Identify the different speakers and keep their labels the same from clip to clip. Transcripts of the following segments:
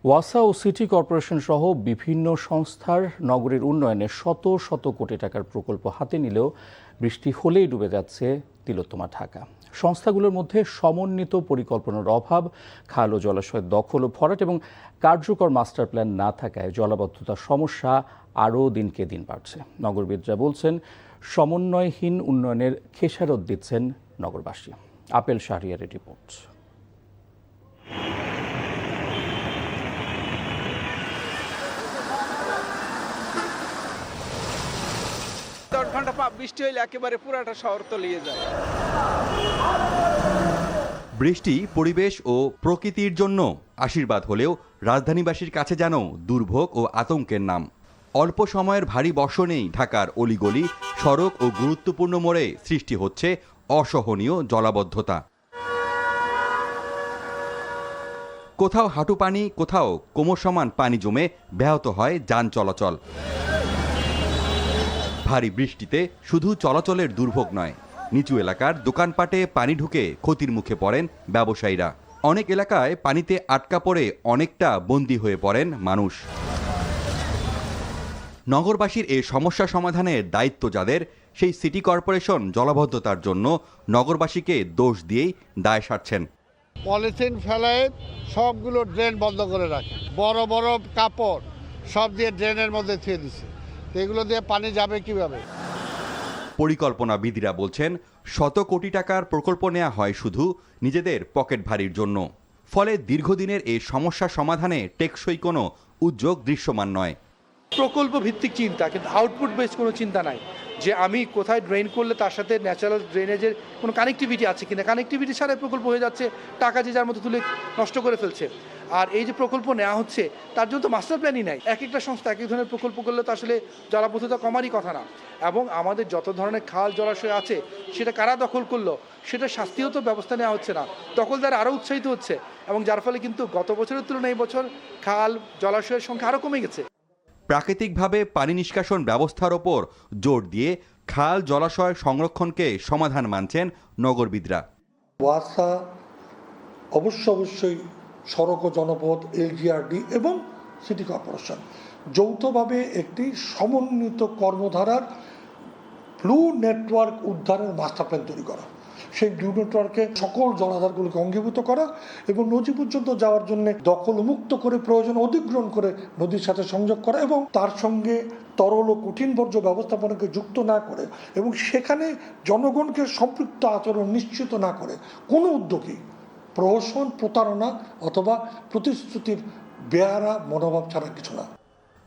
Speaker 1: ওয়াসা ও city corporation সহ বিভিন্ন সংস্থার নগরীর উন্নয়নে শত শত কোটি টাকার প্রকল্প হাতে নিলেও বৃষ্টি হলেই ডুবে যাচ্ছে তিলোত্তমা ঢাকা। সংস্থাগুলোর মধ্যে সমন্বিত পরিকল্পনার অভাব, খাল ও জলাশয়ের দখল ও ভরাট এবং কার্যকর মাস্টার প্ল্যান না থাকায় জলাবদ্ধতার সমস্যা আরও দিনকে দিন বাড়ছে। নগরবিদরা বলছেন, সমন্বয়হীন উন্নয়নের খেসারত দিচ্ছেন নগরবাসী। Apple শাহরিয়ারের report.
Speaker 2: 10 ঘন্টা বৃষ্টি হইলে একেবারে পুরাটা শহর তলিয়ে যায়।
Speaker 3: বৃষ্টি পরিবেশ ও প্রকৃতির জন্য আশীর্বাদ হলেও রাজধানীবাসীর কাছে যেন দুর্ভোগ ও আতঙ্কের নাম। অল্প সময়ের ভারী বর্ষণেই ঢাকার অলিগলি, সড়ক ও গুরুত্বপূর্ণ মোড়ে সৃষ্টি হচ্ছে অসহনীয় জলাবদ্ধতা। কোথাও হাঁটু পানি, কোথাও কোমর সমান পানি জমে ব্যাহত হয় যান চলাচল। ভারী বৃষ্টিতে শুধু চলাচলের দুর্ভোগ নয়, নিচু এলাকার দোকানপাটে পানি ঢুকে ক্ষতির মুখে পড়েন ব্যবসায়ীরা। অনেক এলাকায় পানিতে আটকা পড়ে অনেকটা বন্দী হয়ে পড়েন মানুষ। নগরবাসীর এই সমস্যা সমাধানের দায়িত্ব যাদের, সেই সিটি কর্পোরেশন জলাবদ্ধতার জন্য নগরবাসীকে দোষ দিয়েই দায় সারছেন।
Speaker 4: পলিথিন ফেলায় সবগুলো ড্রেন বন্ধ করে রাখে, বড় বড় কাপড় সব দিয়ে ড্রেনের মধ্যে থুয়ে দিচ্ছে। এগুলো দিয়ে পানি যাবে কিভাবে?
Speaker 3: পরিকল্পনাবিদরা বলছেন, শত কোটি টাকার প্রকল্প নেওয়া হয় শুধু নিজেদের পকেট ভারীর জন্য। ফলে দীর্ঘদিনের এই সমস্যা সমাধানে টেকসই কোনো উদ্যোগ দৃশ্যমান নয়।
Speaker 5: প্রকল্প ভিত্তিক চিন্তা, কিন্তু আউটপুট বেস কোনো চিন্তা নাই যে আমি কোথায় ড্রেন করলে তার সাথে ন্যাচারাল ড্রেনেজের কোনো কানেক্টিভিটি আছে কিনা। কানেক্টিভিটি ছাড়াই প্রকল্প হয়ে যাচ্ছে, টাকা যে যার মতো তুলে নষ্ট করে ফেলছে। আর এই যে প্রকল্প নেওয়া হচ্ছে তার জন্য তো মাস্টার প্ল্যানই নাই। এক একটা সংস্থা এক এক ধরনের প্রকল্প করলে তো আসলে জলাবদ্ধতা কমারই কথা না। এবং আমাদের যত ধরনের খাল জলাশয় আছে সেটা কারা দখল করলো সেটা শাস্তিও তো ব্যবস্থা নেওয়া হচ্ছে না। দখলদার আরও উৎসাহিত হচ্ছে এবং যার ফলে কিন্তু গত বছরের তুলনায় এই বছর খাল জলাশয়ের সংখ্যা আরও কমে গেছে।
Speaker 3: প্রাকৃতিকভাবে পানি নিষ্কাশন ব্যবস্থার ওপর জোর দিয়ে খাল জলাশয় সংরক্ষণকে সমাধান মানছেন নগরবিদরা।
Speaker 6: ওয়াসা অবশ্যই সড়ক ও জনপথ, এলজিআরডি এবং সিটি কর্পোরেশন যৌথভাবে একটি সমন্বিত কর্মধারার ব্লু নেটওয়ার্ক উদ্ধারের মাস্টার প্ল্যান তৈরি করা, সেই ব্লু নেটওয়ার্কে সকল জলাধারগুলোকে অঙ্গীভূত করা এবং নদী পর্যন্ত যাওয়ার জন্য দখলমুক্ত করে প্রয়োজন অধিগ্রহণ করে নদীর সাথে সংযোগ করা এবং তার সঙ্গে তরল ও কঠিন বর্জ্য ব্যবস্থাপনাকে যুক্ত না করে এবং সেখানে জনগণকে সম্পৃক্ত আচরণ নিশ্চিত না করে কোনো উদ্যোগী প্রহসন, প্রতারণা অথবা প্রতিশ্রুতির বেয়ারা মনোভাব ছাড়া কিছু না।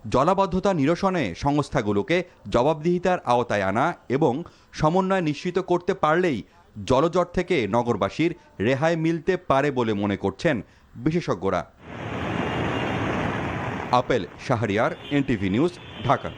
Speaker 3: জলাবদ্ধতা নিরসনে সংস্থাগুলোকে জবাবদিহিতার আওতায় আনা এবং সমন্বয় নিশ্চিত করতে পারলেই জলজট থেকে নগরবাসীর রেহাই মিলতে পারে বলে মনে করছেন বিশেষজ্ঞরা। Apple Shahriar, NTV news, Dhaka.